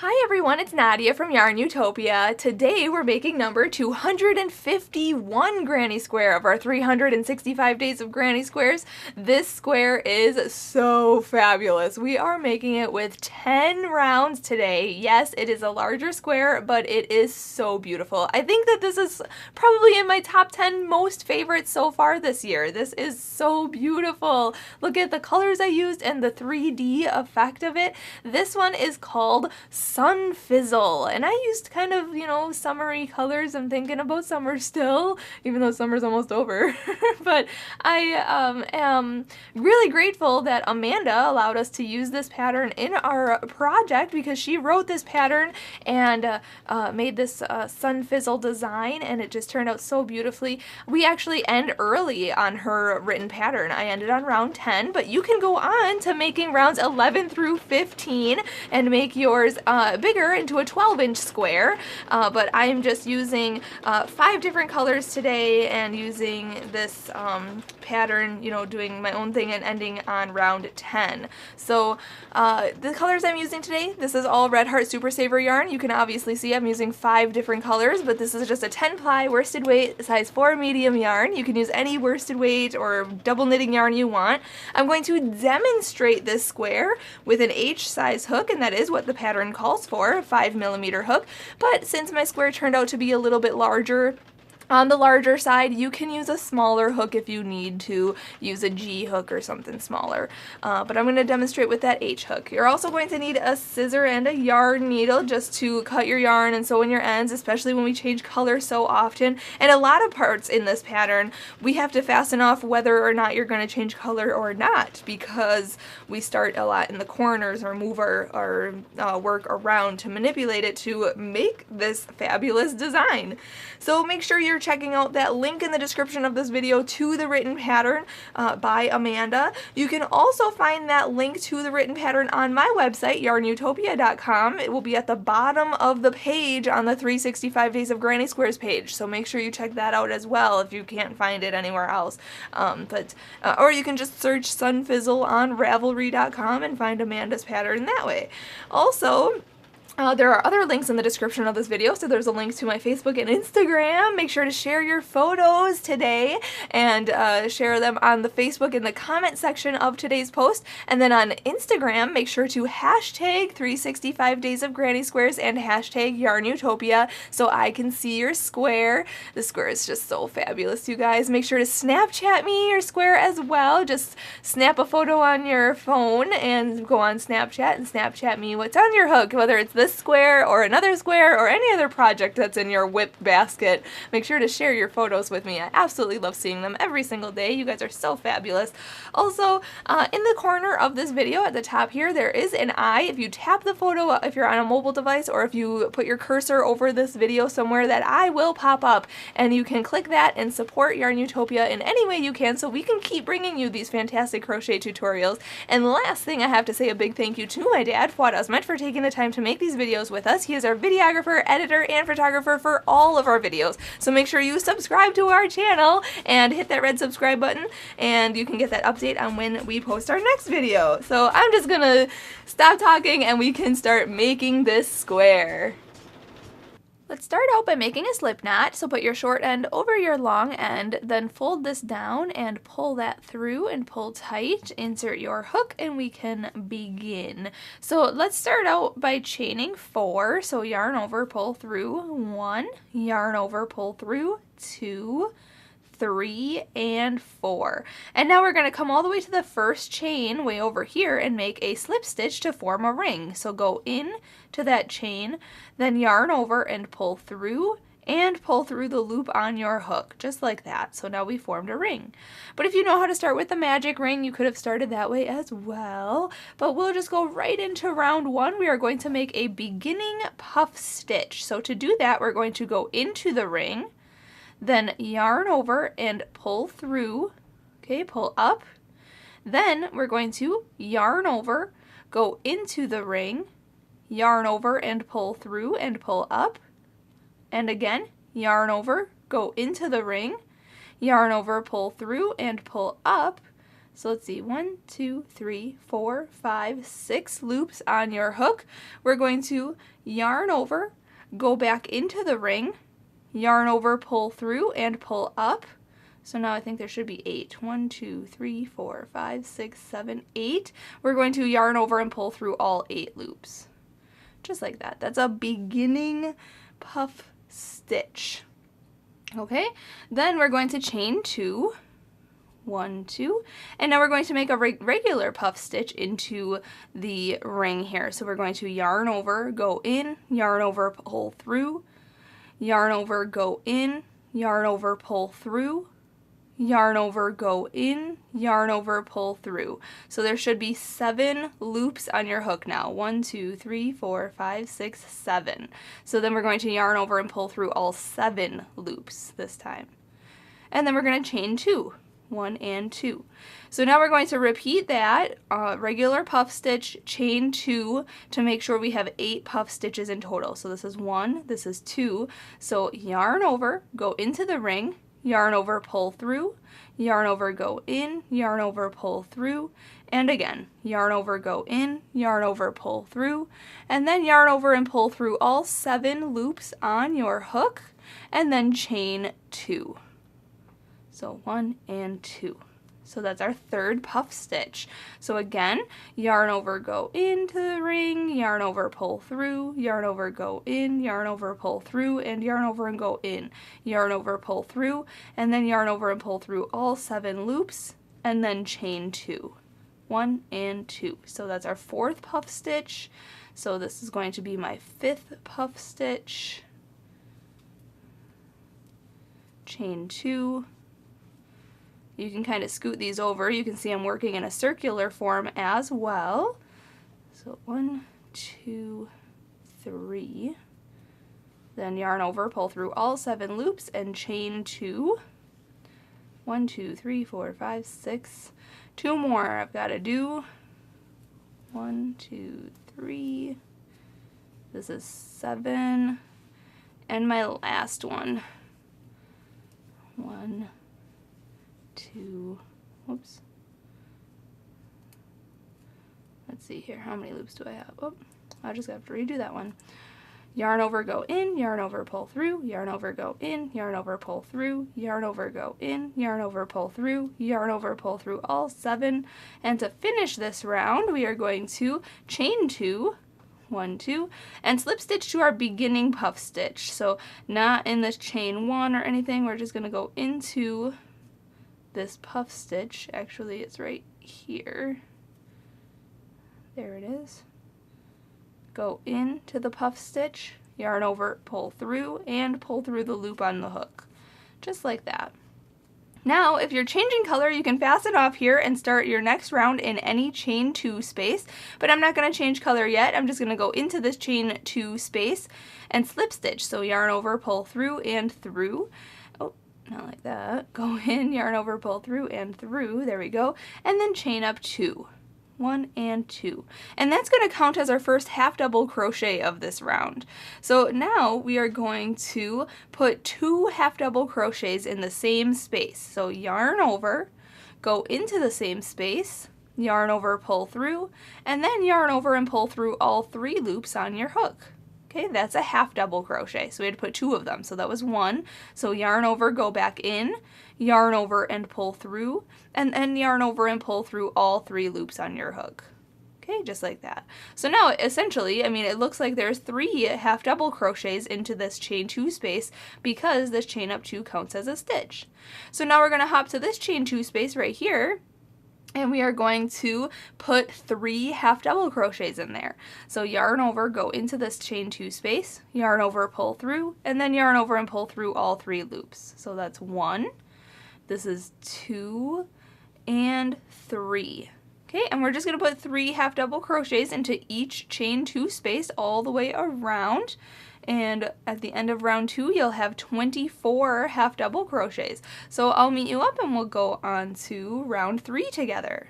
Hi everyone, it's Nadia from YARNutopia. Today we're making number 251 granny square of our 365 days of granny squares. This square is so fabulous. We are making it with 10 rounds today. Yes, it is a larger square, but it is so beautiful. I think that this is probably in my top 10 most favorites so far this year. This is so beautiful. Look at the colors I used and the 3D effect of it. This one is called Sun Fizzle, and I used kind of, summery colors. I'm thinking about summer still, even though summer's almost over. But I am really grateful that Amanda allowed us to use this pattern in our project because she wrote this pattern and made this Sun Fizzle design, and it just turned out so beautifully. We actually end early on her written pattern. I ended on round 10, but you can go on to making rounds 11 through 15 and make yours bigger into a 12-inch square, but I'm just using 5 different colors today and using this pattern, doing my own thing and ending on round 10. So the colors I'm using today, this is all Red Heart Super Saver yarn. You can obviously see I'm using 5 different colors, but this is just a 10 ply worsted weight size 4 medium yarn. You can use any worsted weight or double knitting yarn you want. I'm going to demonstrate this square with an H size hook, and that is what the pattern calls for, a 5mm hook, but since my square turned out to be a little bit larger, on the larger side, you can use a smaller hook if you need to use a G hook or something smaller, but I'm going to demonstrate with that H hook. You're also going to need a scissor and a yarn needle just to cut your yarn and sew in your ends, especially when we change color so often. And a lot of parts in this pattern, we have to fasten off whether or not you're going to change color or not, because we start a lot in the corners or move our work around to manipulate it to make this fabulous design. So make sure you're checking out that link in the description of this video to the written pattern by Amanda. You can also find that link to the written pattern on my website, YARNutopia.com. It will be at the bottom of the page on the 365 Days of Granny Squares page, so make sure you check that out as well if you can't find it anywhere else. Or you can just search Sun Fizzle on Ravelry.com and find Amanda's pattern that way. Also, there are other links in the description of this video, so there's a link to my Facebook and Instagram. Make sure to share your photos today and share them on the Facebook in the comment section of today's post. And then on Instagram, make sure to hashtag 365 Days of Granny Squares and hashtag YARNutopia so I can see your square. The square is just so fabulous, you guys. Make sure to Snapchat me your square as well. Just snap a photo on your phone and go on Snapchat and Snapchat me what's on your hook, whether it's this square or another square or any other project that's in your whip basket. Make sure to share your photos with me. I absolutely love seeing them every single day. You guys are so fabulous. Also, in the corner of this video at the top here, there is an eye. If you tap the photo, if you're on a mobile device, or if you put your cursor over this video somewhere, that eye will pop up, and you can click that and support YARNutopia in any way you can so we can keep bringing you these fantastic crochet tutorials. And the last thing, I have to say a big thank you to my dad, Fuad, Azmat, for taking the time to make these videos with us. He is our videographer, editor, and photographer for all of our videos. So make sure you subscribe to our channel and hit that red subscribe button, and you can get that update on when we post our next video. So I'm just gonna stop talking and we can start making this square. Let's start out by making a slip knot. So put your short end over your long end, then fold this down and pull that through and pull tight. Insert your hook and we can begin. So let's start out by chaining 4. So yarn over, pull through 1, yarn over, pull through 2, 3, and 4. And now we're going to come all the way to the first chain way over here and make a slip stitch to form a ring. So go in to that chain, then yarn over and pull through the loop on your hook, just like that. So now we formed a ring. But if you know how to start with the magic ring, you could have started that way as well. But we'll just go right into round 1. We are going to make a beginning puff stitch. So to do that, we're going to go into the ring, then yarn over and pull through, okay, pull up. Then we're going to yarn over, go into the ring, yarn over and pull through and pull up. And again, yarn over, go into the ring, yarn over, pull through and pull up. So let's see, 1, 2, 3, 4, 5, 6 loops on your hook. We're going to yarn over, go back into the ring, yarn over, pull through, and pull up. So now I think there should be 8. 1, 2, 3, 4, 5, 6, 7, 8. We're going to yarn over and pull through all 8 loops. Just like that. That's a beginning puff stitch. Okay, then we're going to chain 2. 1, 2, and now we're going to make a regular puff stitch into the ring here. So we're going to yarn over, go in, yarn over, pull through, yarn over, go in, yarn over, pull through, yarn over, go in, yarn over, pull through. So there should be 7 loops on your hook now. 1, 2, 3, 4, 5, 6, 7. So then we're going to yarn over and pull through all 7 loops this time. And then we're going to chain 2. 1 and 2. So now we're going to repeat that regular puff stitch, chain 2 to make sure we have 8 puff stitches in total. So this is 1, this is 2. So yarn over, go into the ring, yarn over, pull through, yarn over, go in, yarn over, pull through, and again, yarn over, go in, yarn over, pull through, and then yarn over and pull through all 7 loops on your hook, and then chain 2. So 1 and 2. So that's our third puff stitch. So again, yarn over, go into the ring, yarn over, pull through, yarn over, go in, yarn over, pull through, and yarn over and go in, yarn over, pull through, and then yarn over and pull through all 7 loops, and then chain 2. 1 and 2. So that's our fourth puff stitch. So this is going to be my 5th puff stitch. Chain 2. You can kind of scoot these over. You can see I'm working in a circular form as well. So 1, 2, 3. Then yarn over, pull through all 7 loops, and chain 2. 1, 2, 3, 4, 5, 6. 2 more I've got to do. 1, 2, 3. This is 7. And my last one. 1, 2, whoops. Let's see here, how many loops do I have? Oh, I just have to redo that one. Yarn over, go in, yarn over, pull through, yarn over, go in, yarn over, pull through, yarn over, go in, yarn over, pull through, yarn over, pull through all 7. And to finish this round, we are going to chain 2, 1, 2, and slip stitch to our beginning puff stitch. So not in this chain 1 or anything, we're just going to go into this puff stitch. Actually, it's right here. There it is. Go into the puff stitch, yarn over, pull through, and pull through the loop on the hook. Just like that. Now, if you're changing color, you can fasten off here and start your next round in any chain 2 space, but I'm not going to change color yet. I'm just going to go into this chain 2 space and slip stitch. So yarn over, pull through, and through. Oh, not like that. Go in, yarn over, pull through, and through. There we go. And then chain up 2. 1 and 2. And that's going to count as our first half double crochet of this round. So now we are going to put 2 half double crochets in the same space. So yarn over, go into the same space, yarn over, pull through, and then yarn over and pull through all 3 loops on your hook. Okay, that's a half double crochet. So we had to put 2 of them. So that was 1. So yarn over, go back in, yarn over and pull through, and then yarn over and pull through all 3 loops on your hook. Okay, just like that. So now essentially, I mean, it looks like there's 3 half double crochets into this chain 2 space because this chain up 2 counts as a stitch. So now we're going to hop to this chain 2 space right here, and we are going to put 3 half double crochets in there. So yarn over, go into this chain 2 space, yarn over, pull through, and then yarn over and pull through all 3 loops. So that's 1, this is 2, and 3. Okay, and we're just going to put 3 half double crochets into each chain 2 space all the way around. And at the end of round 2, you'll have 24 half double crochets. So I'll meet you up and we'll go on to round 3 together.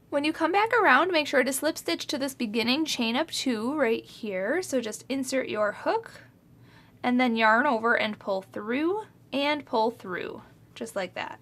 When you come back around, make sure to slip stitch to this beginning chain up 2 right here. So just insert your hook and then yarn over and pull through, just like that.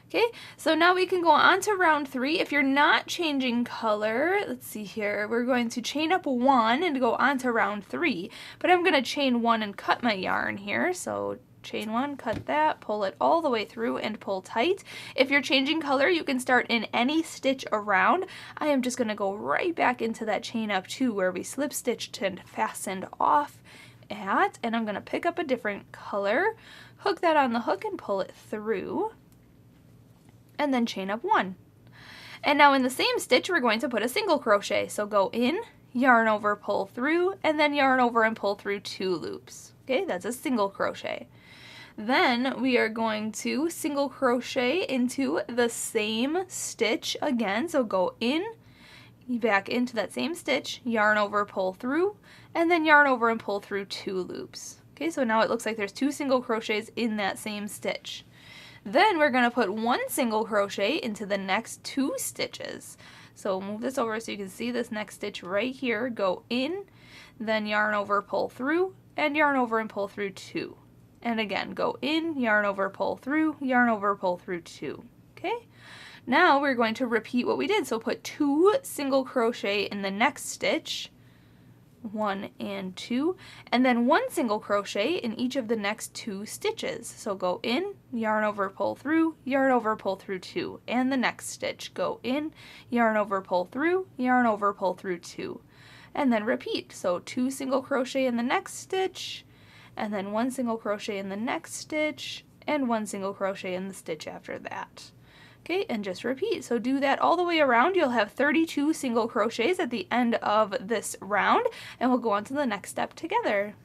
Okay, so now we can go on to round 3. If you're not changing color, let's see here, we're going to chain up 1 and go on to round 3. But I'm going to chain 1 and cut my yarn here. So chain 1, cut that, pull it all the way through and pull tight. If you're changing color, you can start in any stitch around. I am just going to go right back into that chain up 2 where we slip stitched and fastened off at, and I'm going to pick up a different color, hook that on the hook and pull it through, and then chain up 1. And now in the same stitch we're going to put a single crochet. So go in, yarn over, pull through, and then yarn over and pull through 2 loops. Okay, that's a single crochet. Then we are going to single crochet into the same stitch again. So go in, back into that same stitch, yarn over, pull through, and then yarn over and pull through 2 loops. Okay, so now it looks like there's 2 single crochets in that same stitch. Then we're going to put 1 single crochet into the next 2 stitches. So move this over so you can see this next stitch right here. Go in, then yarn over, pull through, and yarn over and pull through 2. And again, go in, yarn over, pull through, yarn over, pull through 2. Okay? Now we're going to repeat what we did. So put 2 single crochet in the next stitch, 1 and 2, and then 1 single crochet in each of the next 2 stitches. So go in, yarn over, pull through, yarn over, pull through 2, and the next stitch, go in, yarn over, pull through, yarn over, pull through 2, and then repeat. So 2 single crochet in the next stitch, and then 1 single crochet in the next stitch, and 1 single crochet in the stitch after that. Okay, and just repeat. So do that all the way around. You'll have 32 single crochets at the end of this round, and we'll go on to the next step together.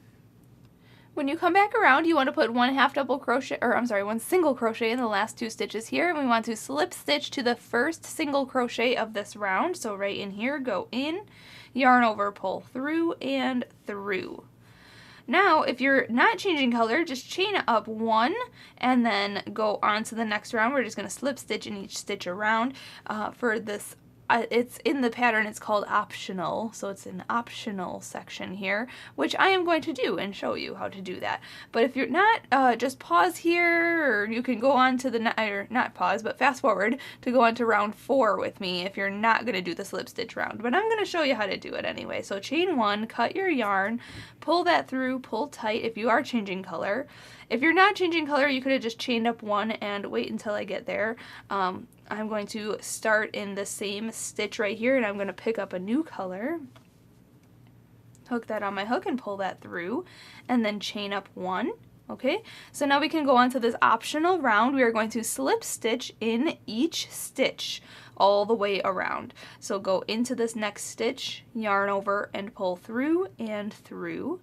When you come back around, you want to put 1 single crochet in the last 2 stitches here, and we want to slip stitch to the first single crochet of this round. So right in here, go in, yarn over, pull through, and through. Now, if you're not changing color, just chain up 1 and then go on to the next round. We're just going to slip stitch in each stitch around. For this, it's in the pattern, it's called optional, so it's an optional section here, which I am going to do and show you how to do that. But if you're not, just pause here, or you can go on to the, or not pause, but fast forward to go on to round 4 with me if you're not going to do the slip stitch round. But I'm going to show you how to do it anyway. So chain 1, cut your yarn, pull that through, pull tight if you are changing color. If you're not changing color, you could have just chained up 1 and wait until I get there. I'm going to start in the same stitch right here, and I'm going to pick up a new color, hook that on my hook and pull that through, and then chain up 1. Okay, so now we can go on to this optional round. We are going to slip stitch in each stitch all the way around. So go into this next stitch, yarn over and pull through and through.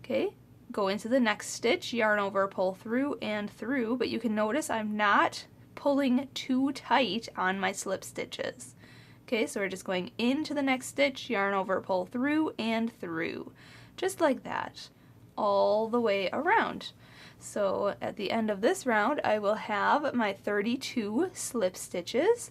Okay, go into the next stitch, yarn over, pull through and through, but you can notice I'm not pulling too tight on my slip stitches. Okay, so we're just going into the next stitch, yarn over, pull through and through, just like that, all the way around. So at the end of this round, I will have my 32 slip stitches.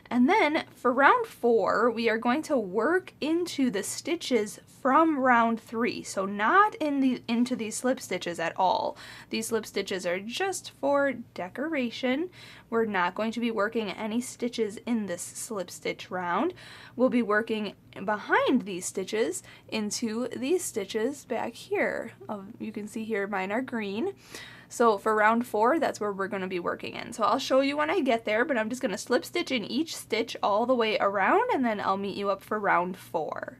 And then for round 4, we are going to work into the stitches from round 3. So not into these slip stitches at all. These slip stitches are just for decoration. We're not going to be working any stitches in this slip stitch round. We'll be working behind these stitches into these stitches back here. You can see here mine are green. So for round 4, that's where we're going to be working in. So I'll show you when I get there, but I'm just going to slip stitch in each stitch all the way around, and then I'll meet you up for round 4.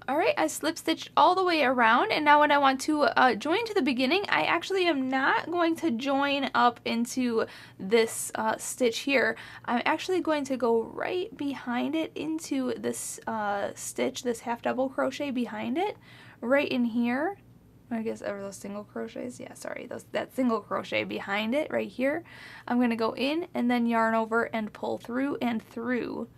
Alright, I slip stitched all the way around, and now when I want to join to the beginning, I actually am not going to join up into this stitch here. I'm actually going to go right behind it into this stitch, this half double crochet behind it, right in here. I guess are those single crochets? Yeah, sorry, that single crochet behind it right here. I'm going to go in and then yarn over and pull through and through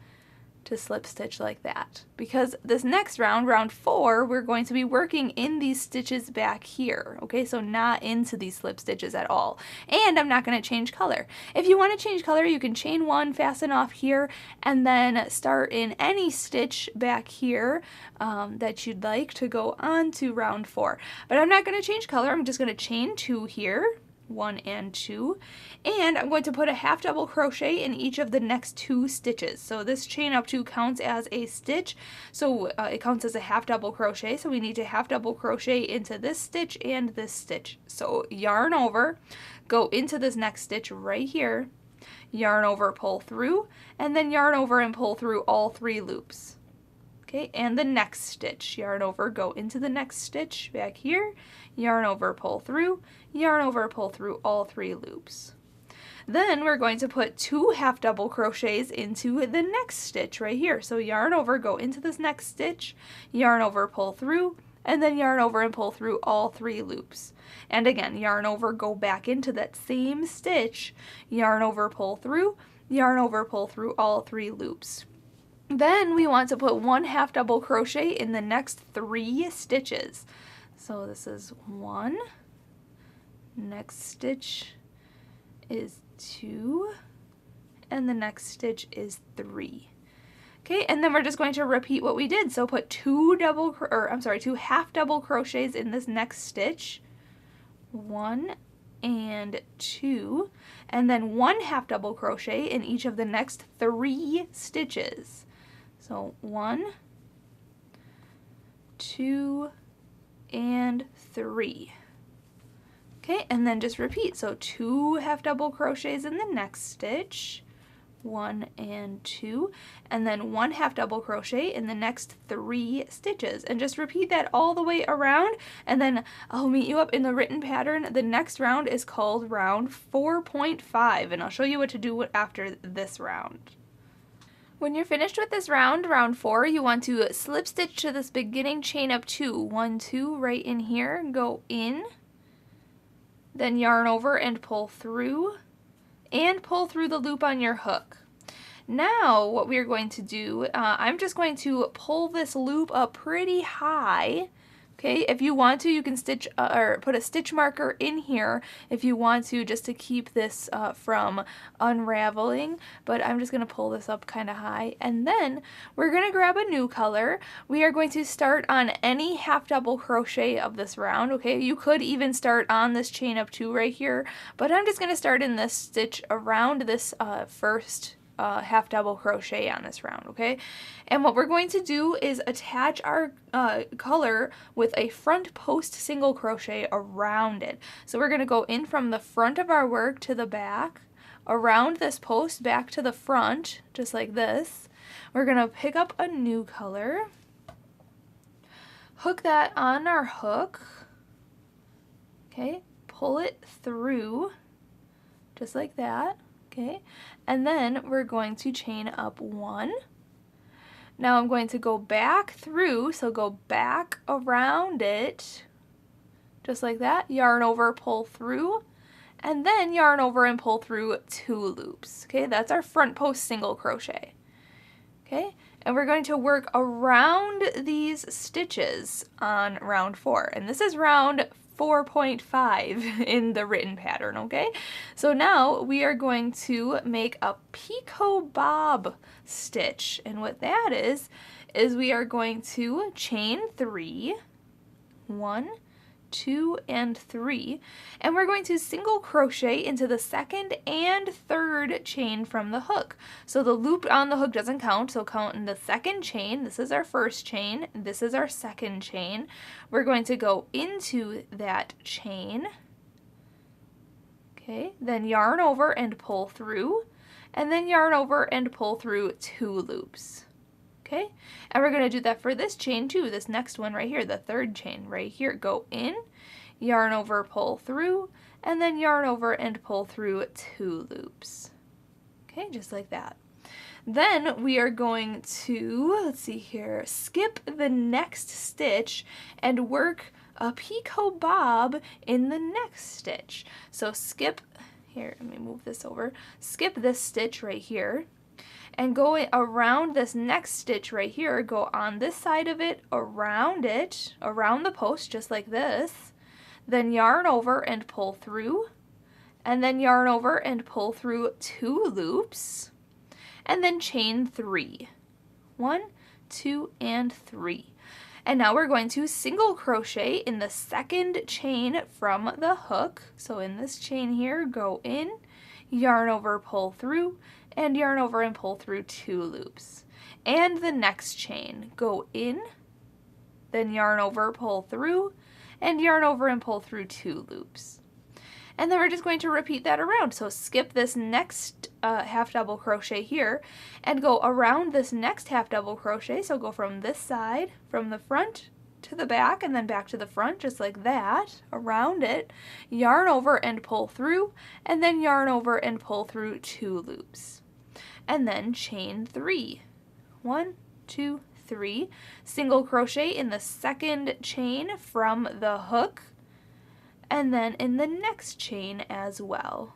to slip stitch like that. Because this next round, round 4, we're going to be working in these stitches back here. Okay, so not into these slip stitches at all. And I'm not going to change color. If you want to change color, you can chain 1, fasten off here, and then start in any stitch back here that you'd like to go on to round 4. But I'm not going to change color. I'm just going to chain 2 here, 1 and 2, and I'm going to put a half double crochet in each of the next 2 stitches. So this chain up 2 counts as a stitch, so it counts as a half double crochet, so we need to half double crochet into this stitch and this stitch. So yarn over, go into this next stitch right here, yarn over, pull through, and then yarn over and pull through all 3 loops. Okay, and the next stitch, yarn over, go into the next stitch back here, yarn over, pull through, yarn over, pull through all 3 loops. Then we're going to put 2 half double crochets into the next stitch right here. So yarn over, go into this next stitch, yarn over, pull through, and then yarn over and pull through all 3 loops. And again, yarn over, go back into that same stitch, yarn over, pull through, yarn over, pull through all 3 loops. Then we want to put 1 half double crochet in the next 3 stitches. So this is 1, next stitch is 2, and the next stitch is 3. Okay, and then we're just going to repeat what we did. So put 2 half double crochets in this next stitch, 1 and 2, and then 1 half double crochet in each of the next 3 stitches. So 1, 2, and 3. Okay, and then just repeat. So 2 half double crochets in the next stitch, 1 and 2, and then 1 half double crochet in the next 3 stitches, and just repeat that all the way around, and then I'll meet you up in the written pattern. The next round is called round 4.5, and I'll show you what to do after this round. When you're finished with this round, round 4, you want to slip stitch to this beginning chain up 2, 1, 2, right in here, go in, then yarn over and pull through the loop on your hook. Now what we are going to do, I'm just going to pull this loop up pretty high. Okay, if you want to, you can stitch or put a stitch marker in here if you want to, just to keep this from unraveling, but I'm just going to pull this up kind of high, and then we're going to grab a new color. We are going to start on any half double crochet of this round. Okay, you could even start on this chain up 2 right here, but I'm just going to start in this stitch around this first half double crochet on this round, okay? And what we're going to do is attach our color with a front post single crochet around it. So we're going to go in from the front of our work to the back, around this post, back to the front, just like this. We're going to pick up a new color, hook that on our hook, okay, pull it through, just like that. Okay, and then we're going to chain up 1. Now I'm going to go back through, so go back around it, just like that, yarn over, pull through, and then yarn over and pull through 2 loops. Okay, that's our front post single crochet. Okay, and we're going to work around these stitches on round 4, and this is round 4.5 in the written pattern, okay? So now we are going to make a picot bob stitch, and what that is we are going to chain 3, 1, 2, and 3, and we're going to single crochet into the second and third chain from the hook. So the loop on the hook doesn't count, so count in the second chain. This is our first chain, this is our second chain. We're going to go into that chain, okay, then yarn over and pull through, and then yarn over and pull through 2 loops. Okay, and we're going to do that for this chain too, this next one right here, the third chain right here. Go in, yarn over, pull through, and then yarn over and pull through 2 loops. Okay, just like that. Then we are going to, let's see here, skip the next stitch and work a picot bob in the next stitch. So skip, here, let me move this over, skip this stitch right here, and go around this next stitch right here, go on this side of it, around the post, just like this, then yarn over and pull through, and then yarn over and pull through 2 loops, and then chain 3. 1, 2, and 3. And now we're going to single crochet in the second chain from the hook. So in this chain here, go in, yarn over, pull through, and yarn over and pull through 2 loops. And the next chain, go in, then yarn over, pull through, and yarn over and pull through 2 loops. And then we're just going to repeat that around. So skip this next half double crochet here and go around this next half double crochet. So go from this side, from the front to the back, and then back to the front, just like that, around it, yarn over and pull through, and then yarn over and pull through 2 loops. And then chain 3. 1, 2, 3. Single crochet in the second chain from the hook, and then in the next chain as well.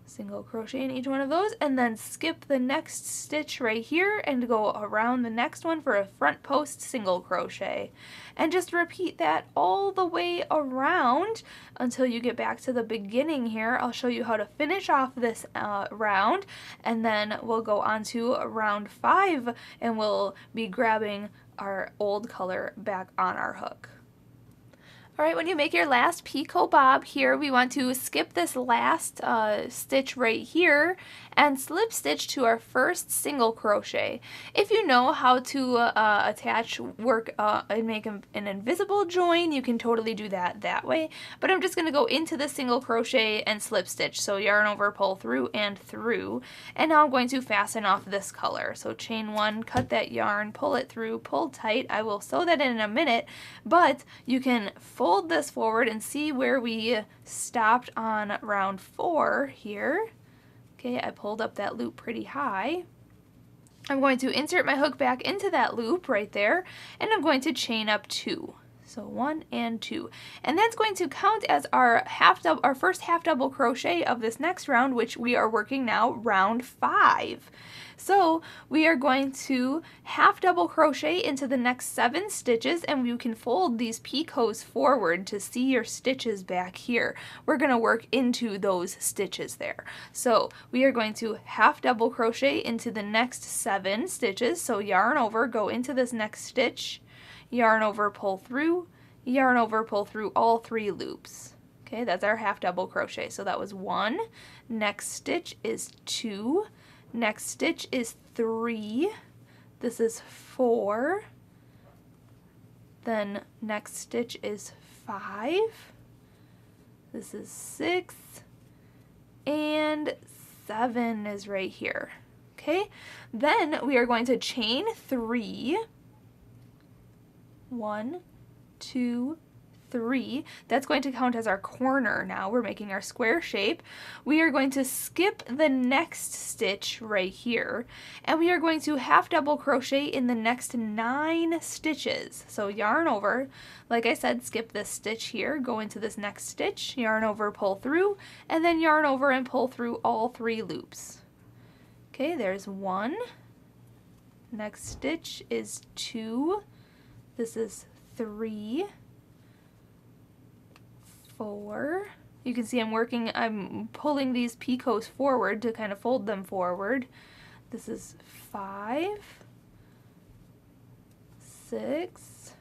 Single crochet in each one of those, and then skip the next stitch right here and go around the next one for a front post single crochet. And just repeat that all the way around until you get back to the beginning here. I'll show you how to finish off this round, and then we'll go on to round 5 and we'll be grabbing our old color back on our hook. Alright, when you make your last picot bob here, we want to skip this last stitch right here and slip stitch to our first single crochet. If you know how to attach work and make an invisible join, you can totally do that way. But I'm just going to go into the single crochet and slip stitch. So yarn over, pull through, and through. And now I'm going to fasten off this color. So chain 1, cut that yarn, pull it through, pull tight. I will sew that in a minute, but you can fold this forward and see where we stopped on round 4 here. Okay, I pulled up that loop pretty high. I'm going to insert my hook back into that loop right there, and I'm going to chain up 2. So 1 and 2. And that's going to count as our first half double crochet of this next round, which we are working now, round 5. So we are going to half double crochet into the next 7 stitches, and you can fold these picots forward to see your stitches back here. We're going to work into those stitches there. So we are going to half double crochet into the next 7 stitches. So yarn over, go into this next stitch, yarn over, pull through, yarn over, pull through all 3 loops. Okay, that's our half double crochet. So that was 1. Next stitch is 2. Next stitch is 3. This is 4. Then next stitch is 5. This is 6. And 7 is right here. Okay, then we are going to chain 3. 1, 2, 3. That's going to count as our corner now. We're making our square shape. We are going to skip the next stitch right here, and we are going to half double crochet in the next 9 stitches. So yarn over, like I said, skip this stitch here, go into this next stitch, yarn over, pull through, and then yarn over and pull through all 3 loops. Okay, there's 1. Next stitch is 2. This is 3, 4. You can see I'm pulling these picots forward to kind of fold them forward. This is 5, 6,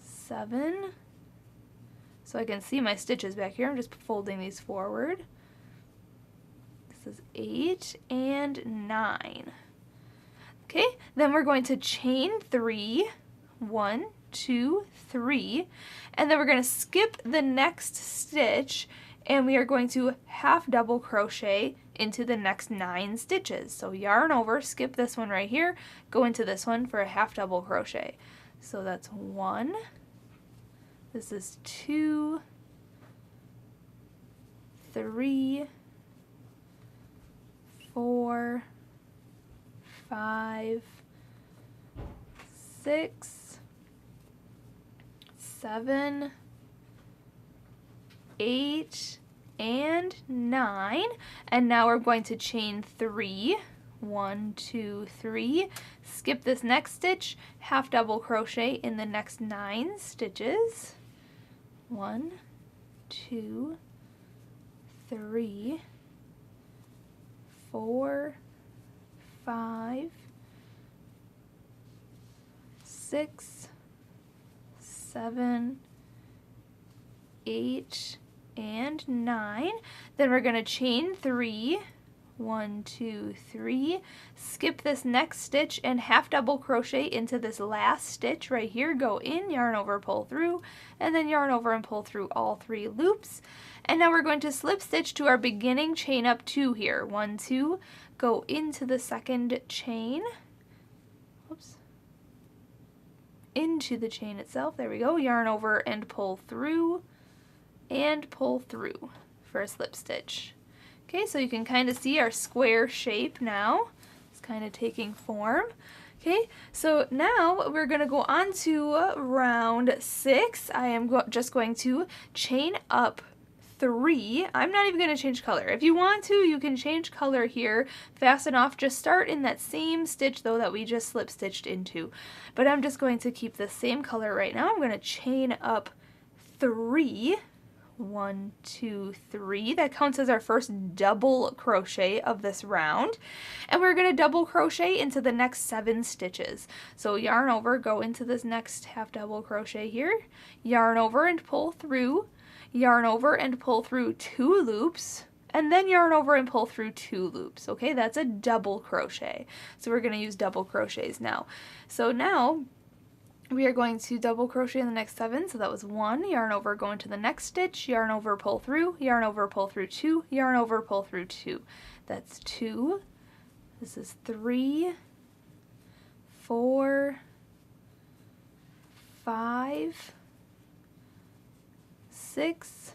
7. So I can see my stitches back here. I'm just folding these forward. This is 8 and 9. Okay, then we're going to chain 3, 1, 2, 3, and then we're going to skip the next stitch, and we are going to half double crochet into the next 9 stitches. So yarn over, skip this one right here, go into this one for a half double crochet. So that's 1, this is 2, 3, 4, 5, 6, 7, 8, and 9. And now we're going to chain 3. 1, 2, 3. Skip this next stitch, half double crochet in the next 9 stitches. 1, 2, 3, 4, 5, 6, 7, 8, and 9. Then we're going to chain 3, 1, 2, 3, skip this next stitch and half double crochet into this last stitch right here, go in, yarn over, pull through, and then yarn over and pull through all 3 loops. And now we're going to slip stitch to our beginning chain up 2 here, 1, 2, go into the second chain, oops, into the chain itself, there we go, yarn over and pull through for a slip stitch. Okay, so you can kind of see our square shape now. It's kind of taking form. Okay, so now we're going to go on to round 6. I am just going to chain up 3. I'm not even going to change color. If you want to, you can change color here fast enough. Just start in that same stitch though that we just slip stitched into. But I'm just going to keep the same color right now. I'm going to chain up 3. 1, 2, 3. That counts as our first double crochet of this round. And we're going to double crochet into the next 7 stitches. So yarn over, go into this next half double crochet here, yarn over and pull through, yarn over and pull through 2 loops, and then yarn over and pull through 2 loops. Okay, that's a double crochet. So we're going to use double crochets now. So now we are going to double crochet in the next 7, so that was 1, yarn over, go into the next stitch, yarn over, pull through, yarn over, pull through 2, yarn over, pull through 2. That's 2, this is 3, 4, 5, 6,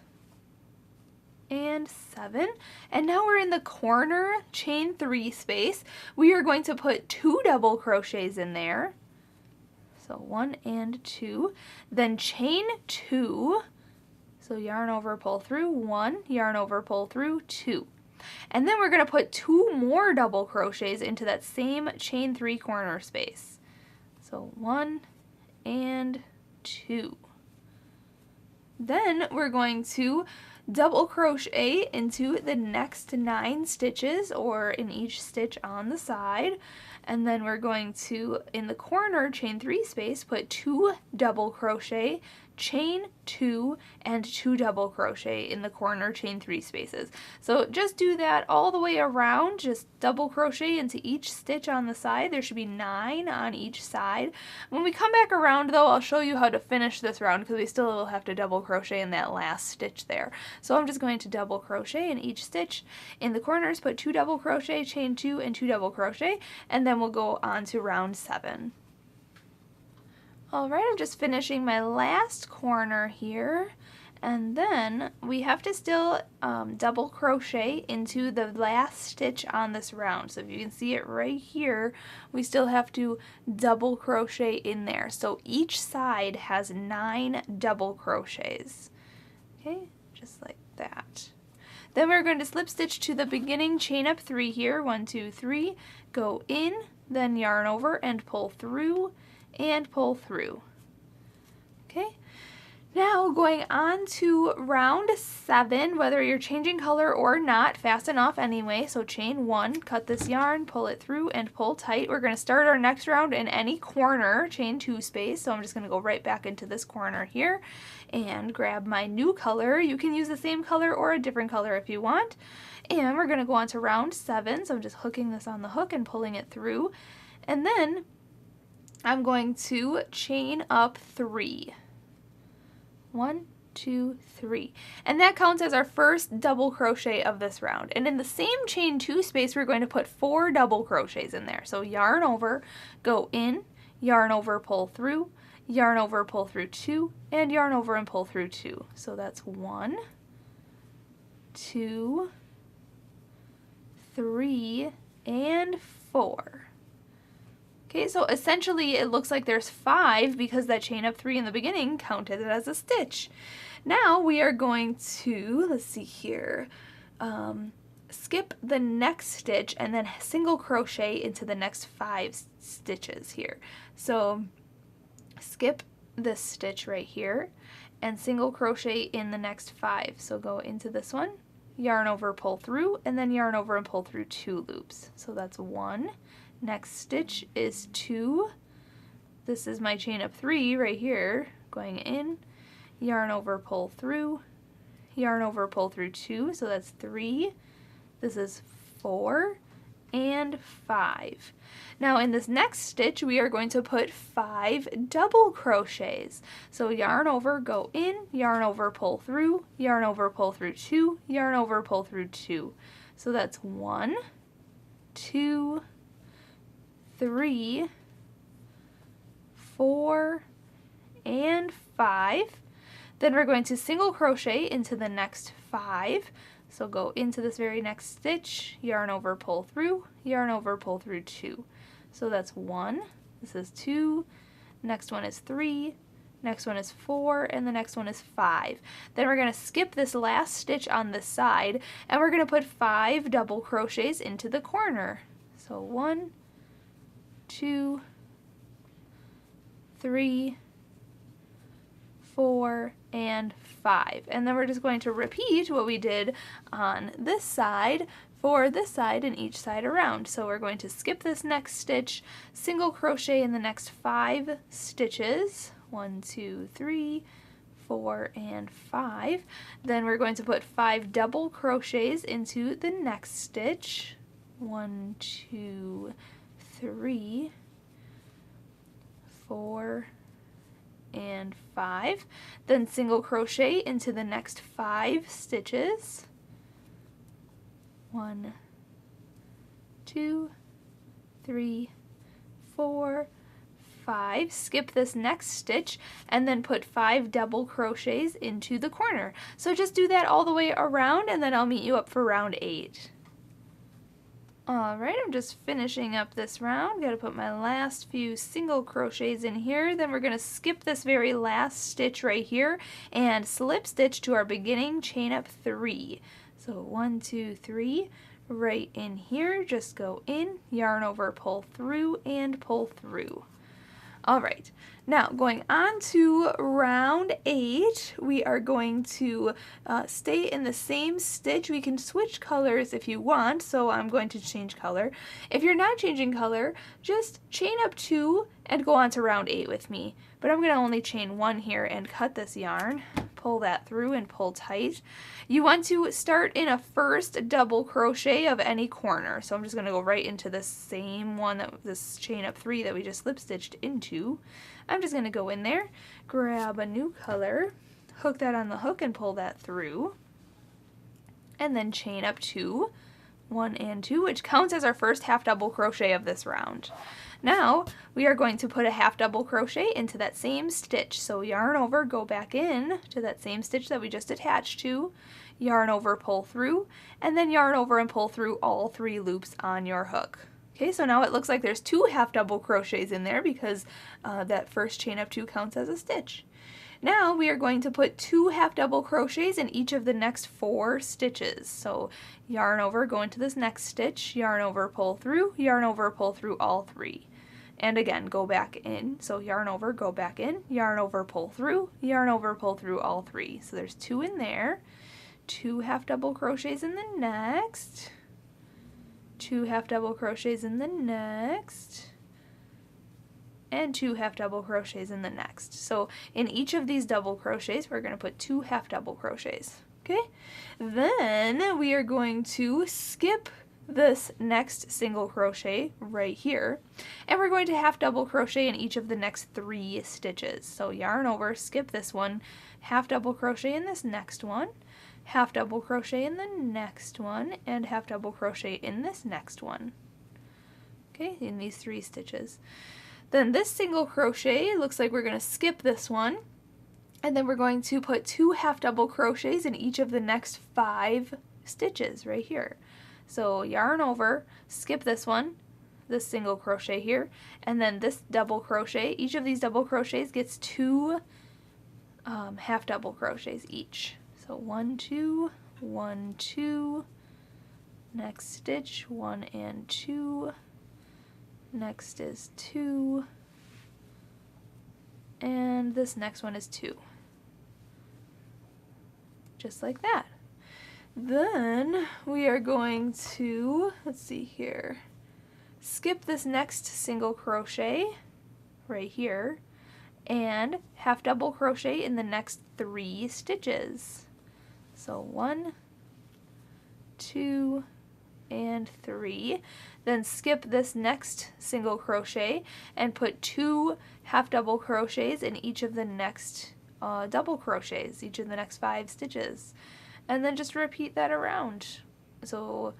and 7. And now we're in the corner chain 3 space. We are going to put 2 double crochets in there. So 1 and 2, then chain 2, so yarn over, pull through, 1, yarn over, pull through, 2. And then we're going to put 2 more double crochets into that same chain 3 corner space. So 1 and 2. Then we're going to double crochet into the next 9 stitches, or in each stitch on the side. And then we're going to, in the corner chain 3 space, put 2 double crochet, chain 2, and 2 double crochet in the corner chain 3 spaces. So just do that all the way around, just double crochet into each stitch on the side. There should be 9 on each side. When we come back around though, I'll show you how to finish this round because we still will have to double crochet in that last stitch there. So I'm just going to double crochet in each stitch. In the corners, put 2 double crochet, chain 2, and 2 double crochet, and then we'll go on to round 7. Alright, I'm just finishing my last corner here, and then we have to still double crochet into the last stitch on this round. So if you can see it right here, we still have to double crochet in there. So each side has 9 double crochets. Okay, just like that. Then we're going to slip stitch to the beginning chain up 3 here, 1, 2, 3, go in, then yarn over and pull through, and pull through. Okay, now going on to round 7, whether you're changing color or not, fast enough anyway. So chain 1, cut this yarn, pull it through, and pull tight. We're going to start our next round in any corner chain 2 space. So I'm just going to go right back into this corner here and grab my new color. You can use the same color or a different color if you want. And we're going to go on to round 7. So I'm just hooking this on the hook and pulling it through. And then I'm going to chain up 3. 1, 2, 3. And that counts as our first double crochet of this round. And in the same chain 2 space, we're going to put 4 double crochets in there. So yarn over, go in, yarn over, pull through, yarn over, pull through 2, and yarn over and pull through 2. So that's 1, 2, 3, and 4. Okay, so essentially it looks like there's 5 because that chain up 3 in the beginning counted it as a stitch. Now we are going to, let's see here, skip the next stitch and then single crochet into the next 5 stitches here. So skip this stitch right here and single crochet in the next 5. So go into this one, yarn over, pull through, and then yarn over and pull through 2 loops. So that's 1. Next stitch is 2, this is my chain up 3 right here, going in, yarn over, pull through, yarn over, pull through 2, so that's 3. This is 4 and 5. Now in this next stitch we are going to put 5 double crochets. So yarn over, go in, yarn over, pull through, yarn over, pull through 2, yarn over, pull through 2. So that's 1, 2, 3, 4, and 5. Then we're going to single crochet into the next 5. So go into this very next stitch, yarn over, pull through, yarn over, pull through 2. So that's 1, this is 2, next one is 3, next one is 4, and the next one is 5. Then we're going to skip this last stitch on this side, and we're going to put 5 double crochets into the corner. So 1, 2, 3, 4, and 5. And then we're just going to repeat what we did on this side for this side and each side around. So we're going to skip this next stitch, single crochet in the next 5 stitches, 1, 2, 3, 4, and 5. Then we're going to put 5 double crochets into the next stitch, 1, 2, 3, 4, and 5. Then single crochet into the next 5 stitches, 1, 2, 3, 4, 5. Skip this next stitch and then put 5 double crochets into the corner. So just do that all the way around, and then I'll meet you up for round 8. Alright, I'm just finishing up this round. Gotta put my last few single crochets in here. Then we're gonna skip this very last stitch right here and slip stitch to our beginning chain up 3. So 1, 2, 3, right in here, just go in, yarn over, pull through, and pull through. Alright, now going on to round 8, we are going to stay in the same stitch. We can switch colors if you want, so I'm going to change color. If you're not changing color, just chain up 2 and go on to round 8 with me. But I'm going to only chain 1 here and cut this yarn, pull that through and pull tight. You want to start in a first double crochet of any corner. So I'm just going to go right into the same one, this chain up 3 that we just slip stitched into. I'm just going to go in there, grab a new color, hook that on the hook and pull that through, and then chain up 2, 1 and 2, which counts as our first half double crochet of this round. Now we are going to put a half double crochet into that same stitch. So yarn over, go back in to that same stitch that we just attached to, yarn over, pull through, and then yarn over and pull through all 3 loops on your hook. Okay, so now it looks like there's 2 half double crochets in there because that first chain up 2 counts as a stitch. Now we are going to put 2 half double crochets in each of the next 4 stitches. So yarn over, go into this next stitch, yarn over, pull through, yarn over, pull through all 3. And again, go back in. So yarn over, go back in, yarn over, pull through, yarn over, pull through all 3. So there's 2 in there, 2 half double crochets in the next, 2 half double crochets in the next, and 2 half double crochets in the next. So in each of these double crochets, we're going to put 2 half double crochets. Okay? Then we are going to skip this next single crochet right here, and we're going to half double crochet in each of the next 3 stitches. So yarn over, skip this one, half double crochet in this next one, half double crochet in the next one, and half double crochet in this next one. Okay, in these 3 stitches. Then this single crochet, looks like we're going to skip this one, and then we're going to put 2 half double crochets in each of the next 5 stitches right here. So yarn over, skip this one, this single crochet here, and then this double crochet. Each of these double crochets gets 2 half double crochets each. So 1, 2, 1, 2, next stitch, 1 and 2, next is 2, and this next one is 2. Just like that. Then we are going to, let's see here, skip this next single crochet, right here, and half double crochet in the next 3 stitches. So 1, 2, and 3. Then skip this next single crochet and put 2 half double crochets in each of the next double crochets, each of the next 5 stitches. And then just repeat that around. So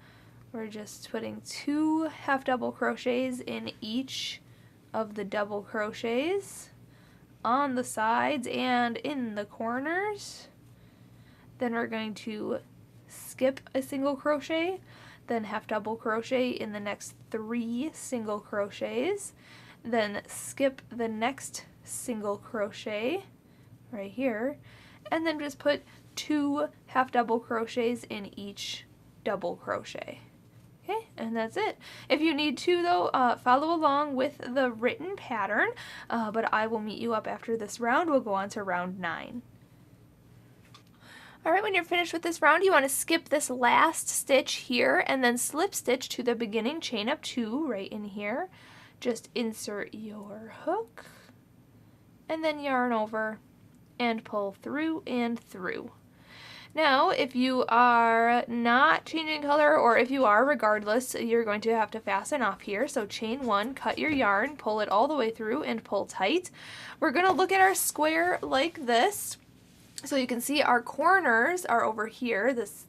we're just putting 2 half double crochets in each of the double crochets on the sides and in the corners. Then we're going to skip a single crochet, then half double crochet in the next 3 single crochets, then skip the next single crochet right here, and then just put 2 half double crochets in each double crochet. Okay, and that's it. If you need to, though, follow along with the written pattern, but I will meet you up after this round. We'll go on to round 9. Alright, when you're finished with this round, you want to skip this last stitch here and then slip stitch to the beginning chain up 2 right in here. Just insert your hook and then yarn over and pull through and through. Now, if you are not changing color, or if you are, regardless, you're going to have to fasten off here. So chain 1, cut your yarn, pull it all the way through and pull tight. We're going to look at our square like this. So you can see our corners are over here, this,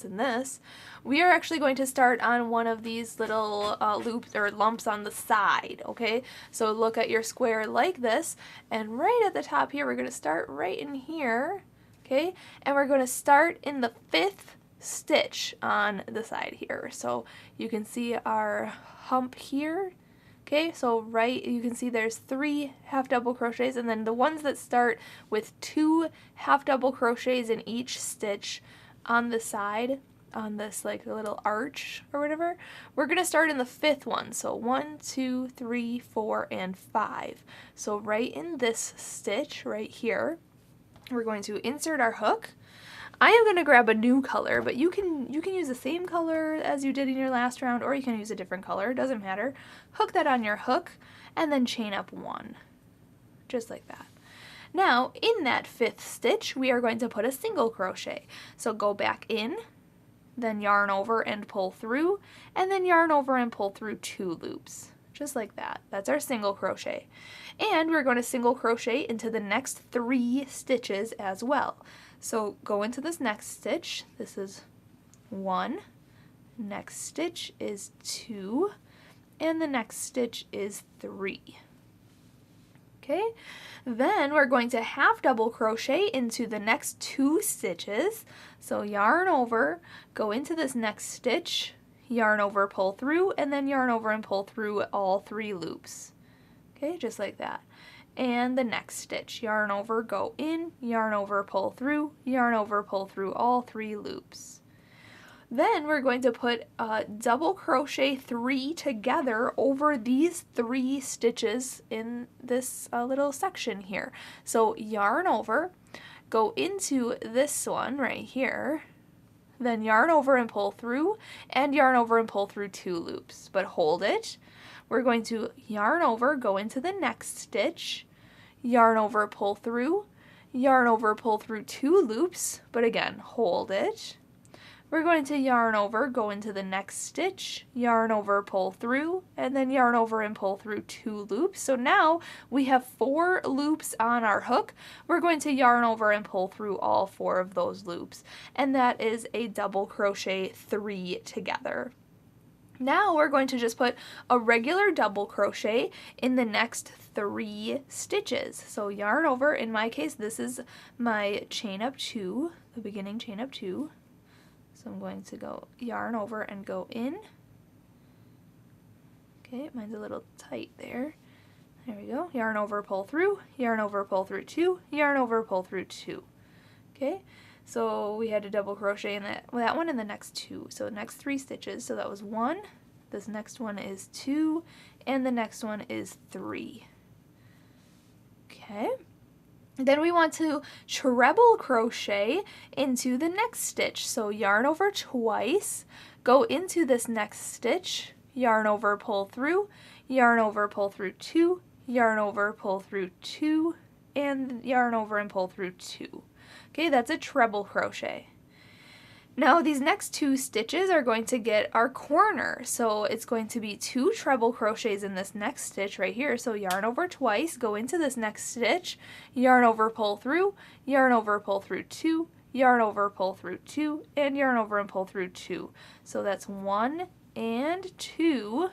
and this. We are actually going to start on one of these little loops or lumps on the side, okay? So look at your square like this, and right at the top here, we're going to start right in here, okay? And we're going to start in the 5th stitch on the side here. So you can see our hump here. Okay, so you can see there's 3 half double crochets, and then the ones that start with 2 half double crochets in each stitch on the side, on this like little arch or whatever, we're going to start in the 5th one. So 1, 2, 3, 4, and 5. So right in this stitch right here, we're going to insert our hook. I am going to grab a new color, but you can use the same color as you did in your last round, or you can use a different color, it doesn't matter. Hook that on your hook, and then chain up 1, just like that. Now, in that 5th stitch, we are going to put a single crochet. So go back in, then yarn over and pull through, and then yarn over and pull through 2 loops. Just like that. That's our single crochet. And we're going to single crochet into the next 3 stitches as well. So go into this next stitch. This is 1. Next stitch is 2. And the next stitch is 3. Okay, then we're going to half double crochet into the next 2 stitches. So yarn over, go into this next stitch, yarn over, pull through, and then yarn over and pull through all 3 loops. Okay, just like that. And the next stitch, yarn over, go in, yarn over, pull through, yarn over, pull through all 3 loops. Then we're going to put double crochet 3 together over these 3 stitches in this little section here. So yarn over, go into this one right here, then yarn over and pull through, and yarn over and pull through 2 loops, but hold it. We're going to yarn over, go into the next stitch, yarn over, pull through, yarn over, pull through 2 loops, but again, hold it. We're going to yarn over, go into the next stitch, yarn over, pull through, and then yarn over and pull through 2 loops. So now we have 4 loops on our hook. We're going to yarn over and pull through all 4 of those loops, and that is a double crochet 3 together. Now we're going to just put a regular double crochet in the next 3 stitches. So yarn over, in my case this is my chain up 2, the beginning chain up 2. So I'm going to go yarn over and go in. Okay, mine's a little tight there. There we go. Yarn over, pull through, yarn over, pull through 2, yarn over, pull through 2. Okay, so we had a double crochet in that one in the next 2. So the next 3 stitches, so that was 1, this next one is 2, and the next one is 3. Okay. Then we want to treble crochet into the next stitch. So yarn over twice, go into this next stitch, yarn over, pull through 2, yarn over, pull through 2, and yarn over and pull through 2. Okay, that's a treble crochet. Now these next 2 stitches are going to get our corner, so it's going to be 2 treble crochets in this next stitch right here. So yarn over twice, go into this next stitch, yarn over, pull through, yarn over, pull through 2, yarn over, pull through 2, and yarn over and pull through 2. So that's 1 and 2.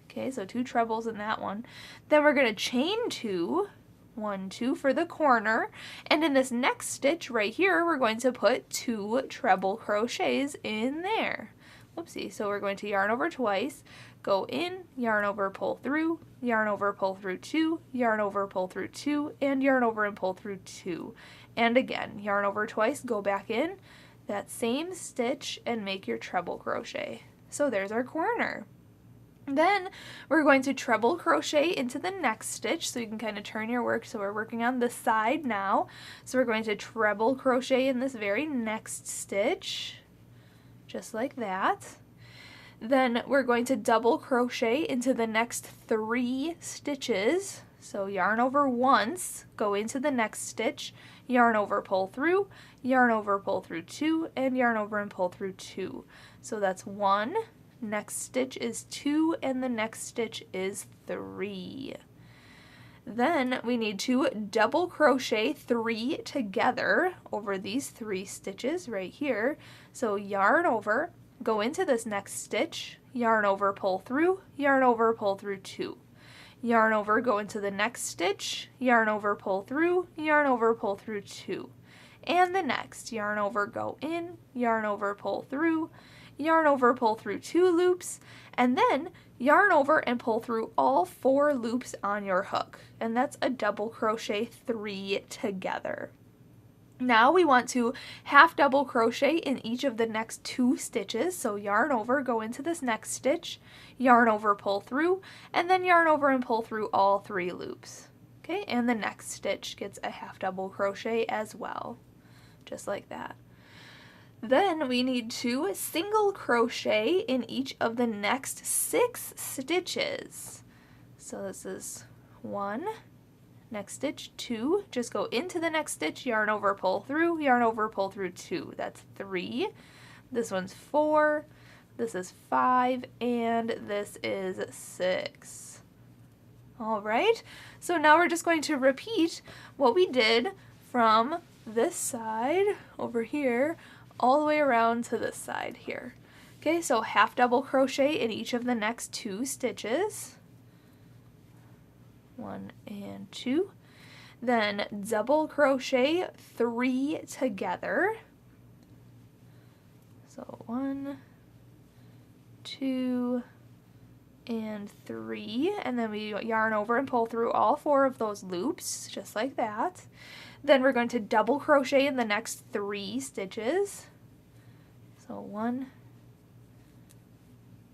Okay, so 2 trebles in that one. Then we're going to chain 2, 1, 2 for the corner, and in this next stitch right here we're going to put 2 treble crochets in there. Whoopsie, so we're going to yarn over twice, go in, yarn over, pull through, yarn over, pull through 2, yarn over, pull through 2, and yarn over and pull through 2. And again, yarn over twice, go back in that same stitch and make your treble crochet. So there's our corner. Then we're going to treble crochet into the next stitch, so you can kind of turn your work. So we're working on this side now. So we're going to treble crochet in this very next stitch, just like that. Then we're going to double crochet into the next 3 stitches. So yarn over once, go into the next stitch, yarn over, pull through, yarn over, pull through 2, and yarn over and pull through 2. So that's 1. Next stitch is 2, and the next stitch is 3. Then we need to double crochet 3 together over these 3 stitches right here. So yarn over, go into this next stitch, yarn over, pull through, yarn over, pull through 2. Yarn over, go into the next stitch, yarn over, pull through, yarn over, pull through 2. And the next, yarn over, go in, yarn over, pull through, yarn over, pull through 2 loops, and then yarn over and pull through all 4 loops on your hook. And that's a double crochet 3 together. Now we want to half double crochet in each of the next 2 stitches. So yarn over, go into this next stitch, yarn over, pull through, and then yarn over and pull through all 3 loops. Okay, and the next stitch gets a half double crochet as well, just like that. Then we need to single crochet in each of the next 6 stitches. So this is 1, next stitch 2, just go into the next stitch, yarn over, pull through, yarn over, pull through 2. That's 3. This one's 4, this is 5, and this is 6. All right, so now we're just going to repeat what we did from this side over here all the way around to this side here. Okay, so half double crochet in each of the next 2 stitches. 1 and 2. Then double crochet 3 together. So 1, 2, and 3. And then we yarn over and pull through all 4 of those loops, just like that. Then we're going to double crochet in the next 3 stitches. So 1,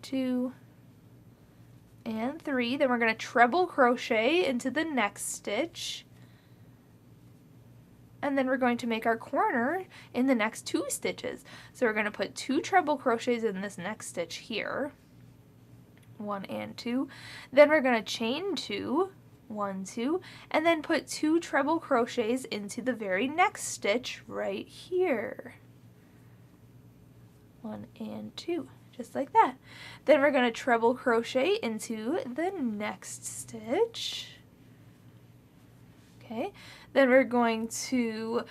2, and 3. Then we're going to treble crochet into the next stitch. And then we're going to make our corner in the next 2 stitches. So we're going to put 2 treble crochets in this next stitch here. 1 and 2. Then we're going to chain 2. 1, 2, and then put 2 treble crochets into the very next stitch right here. 1 and 2, just like that. Then we're going to treble crochet into the next stitch. Okay, then we're going to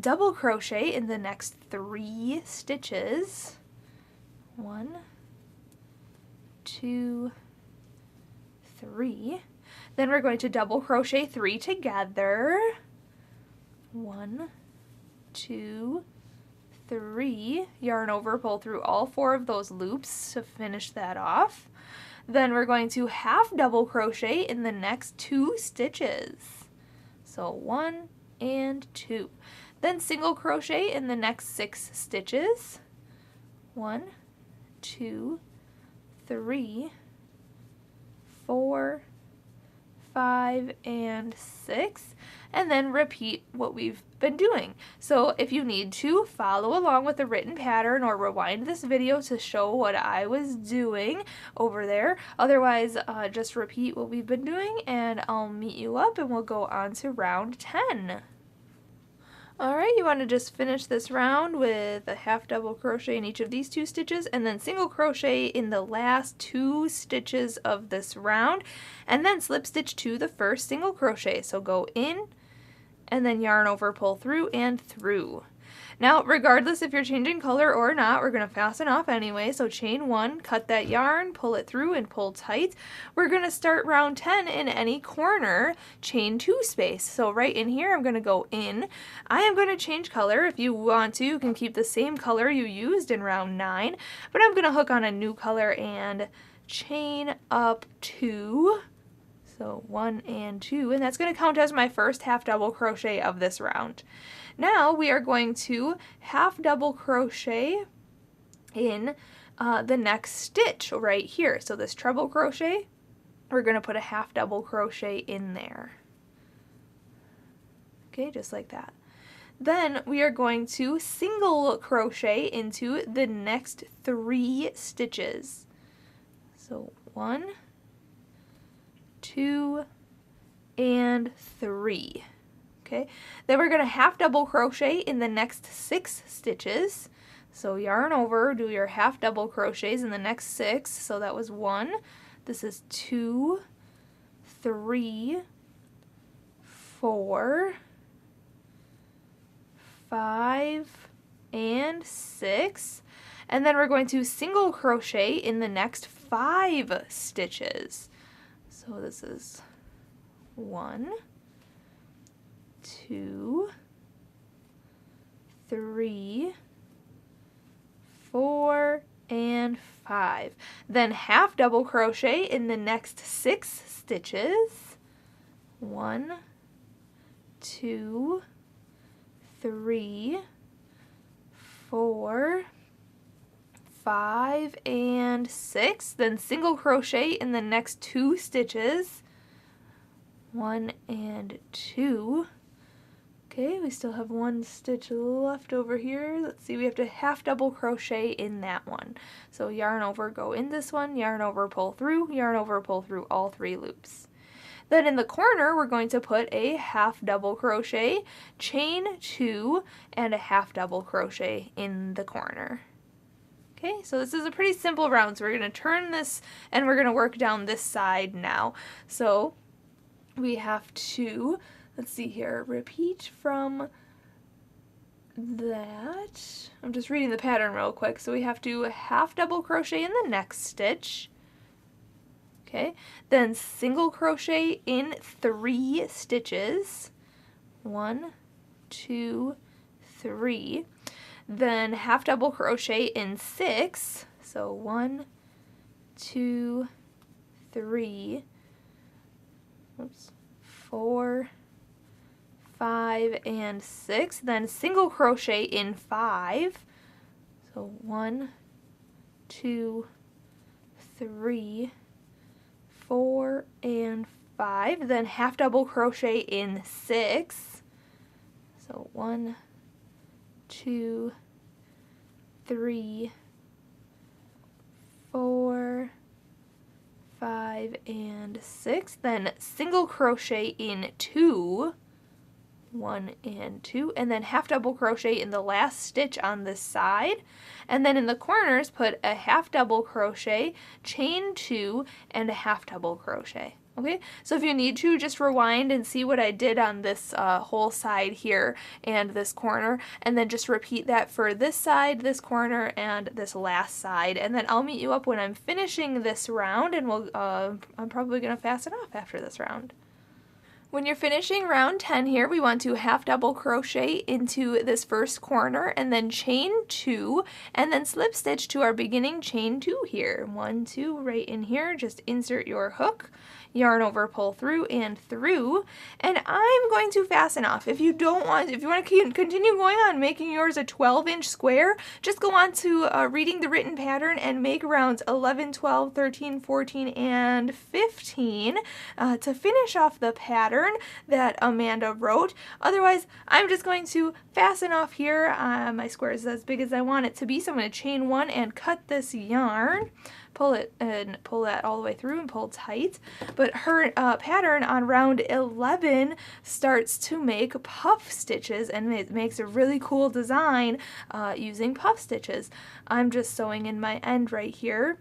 double crochet in the next 3 stitches. 1, 2, 3. Then we're going to double crochet 3 together. 1, 2, 3. Yarn over, pull through all 4 of those loops to finish that off. Then we're going to half double crochet in the next 2 stitches. So 1 and 2. Then single crochet in the next 6 stitches. 1, 2, 3, 4, 5, and 6, and then repeat what we've been doing. So if you need to, follow along with the written pattern or rewind this video to show what I was doing over there. Otherwise, just repeat what we've been doing and I'll meet you up and we'll go on to round 10. Alright, you want to just finish this round with a half double crochet in each of these 2 stitches and then single crochet in the last 2 stitches of this round and then slip stitch to the first single crochet. So go in and then yarn over, pull through, and through. Now, regardless if you're changing color or not, we're going to fasten off anyway. So chain 1, cut that yarn, pull it through, and pull tight. We're going to start round 10 in any corner, chain 2 space. So right in here, I'm going to go in. I am going to change color. If you want to, you can keep the same color you used in round 9. But I'm going to hook on a new color and chain up 2. So 1 and 2, and that's going to count as my first half double crochet of this round. Now we are going to half double crochet in the next stitch right here. So this treble crochet, we're going to put a half double crochet in there. Okay, just like that. Then we are going to single crochet into the next 3 stitches. So 1, 2, and 3. Okay, then we're going to half double crochet in the next 6 stitches. So yarn over, do your half double crochets in the next 6. So that was 1. This is 2, 3, 4, 5, and 6. And then we're going to single crochet in the next 5 stitches. So this is 1, 2, 3, 4, and 5. Then half double crochet in the next 6 stitches. 1, 2, 3, 4, 5, and 6. Then single crochet in the next 2 stitches. 1 and 2. Okay, we still have 1 stitch left over here. Let's see, we have to half double crochet in that one. So yarn over, go in this one, yarn over, pull through, yarn over, pull through all 3 loops. Then in the corner, we're going to put a half double crochet, chain 2, and a half double crochet in the corner. Okay, so this is a pretty simple round. So we're going to turn this and we're going to work down this side now. So we have to, let's see here, repeat from that. I'm just reading the pattern real quick. So we have to half double crochet in the next stitch. Okay, then single crochet in 3 stitches. 1, 2, 3. Then half double crochet in 6. So 1, 2, 3. Oops. 4, 5, and 6. Then single crochet in 5. So 1, 2, 3, 4, and 5. Then half double crochet in 6. So 1, 2, 3, 4, 5, and 6. Then single crochet in 2. 1 and 2, and then half double crochet in the last stitch on this side, and then in the corners put a half double crochet, chain 2, and a half double crochet. Okay, so if you need to, just rewind and see what I did on this whole side here and this corner, and then just repeat that for this side, this corner, and this last side, and then I'll meet you up when I'm finishing this round, and I'm probably going to fasten off after this round. When you're finishing round 10 here, we want to half double crochet into this first corner and then chain 2 and then slip stitch to our beginning chain 2 here. 1, 2 right in here, just insert your hook, yarn over, pull through and through, and I'm going to fasten off. If you want to continue going on making yours a 12-inch square, just go on to reading the written pattern and make rounds 11, 12, 13, 14, and 15 to finish off the pattern that Amanda wrote. Otherwise, I'm just going to fasten off here. My square is as big as I want it to be, so I'm going to chain one and cut this yarn. Pull it and pull that all the way through and pull tight. But her pattern on round 11 starts to make puff stitches, and it makes a really cool design using puff stitches. I'm just sewing in my end right here.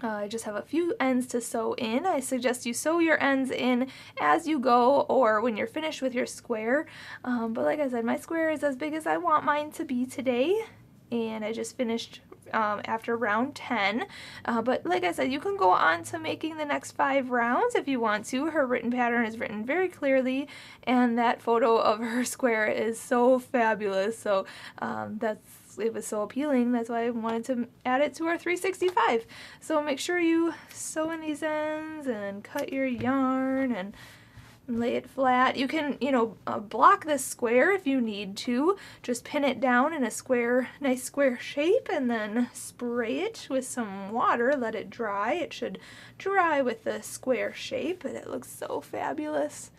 I just have a few ends to sew in. I suggest you sew your ends in as you go or when you're finished with your square. But like I said, my square is as big as I want mine to be today, and I just finished after round 10. But like I said, you can go on to making the next 5 rounds if you want to. Her written pattern is written very clearly, and that photo of her square is so fabulous. So it was so appealing. That's why I wanted to add it to our 365. So make sure you sew in these ends and cut your yarn and lay it flat. You can, block this square if you need to. Just pin it down in a nice square shape, and then spray it with some water. Let it dry. It should dry with the square shape, and it looks so fabulous.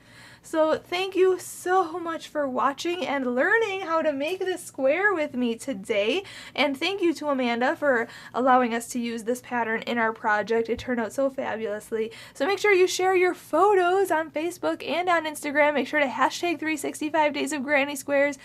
So thank you so much for watching and learning how to make this square with me today. And thank you to Amanda for allowing us to use this pattern in our project. It turned out so fabulously. So make sure you share your photos on Facebook and on Instagram. Make sure to hashtag 365 Days of Granny Squares,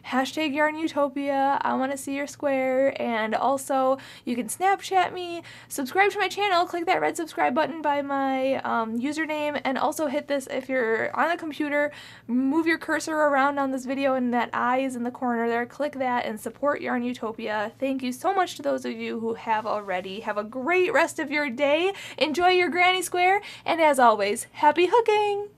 hashtag YARNutopia. I want to see your square. And also you can Snapchat me, subscribe to my channel, click that red subscribe button by my username, and also hit this if you're on the computer, move your cursor around on this video and that eye is in the corner there. Click that and support YARNutopia. Thank you so much to those of you who have already. Have a great rest of your day. Enjoy your granny square, and as always, happy hooking!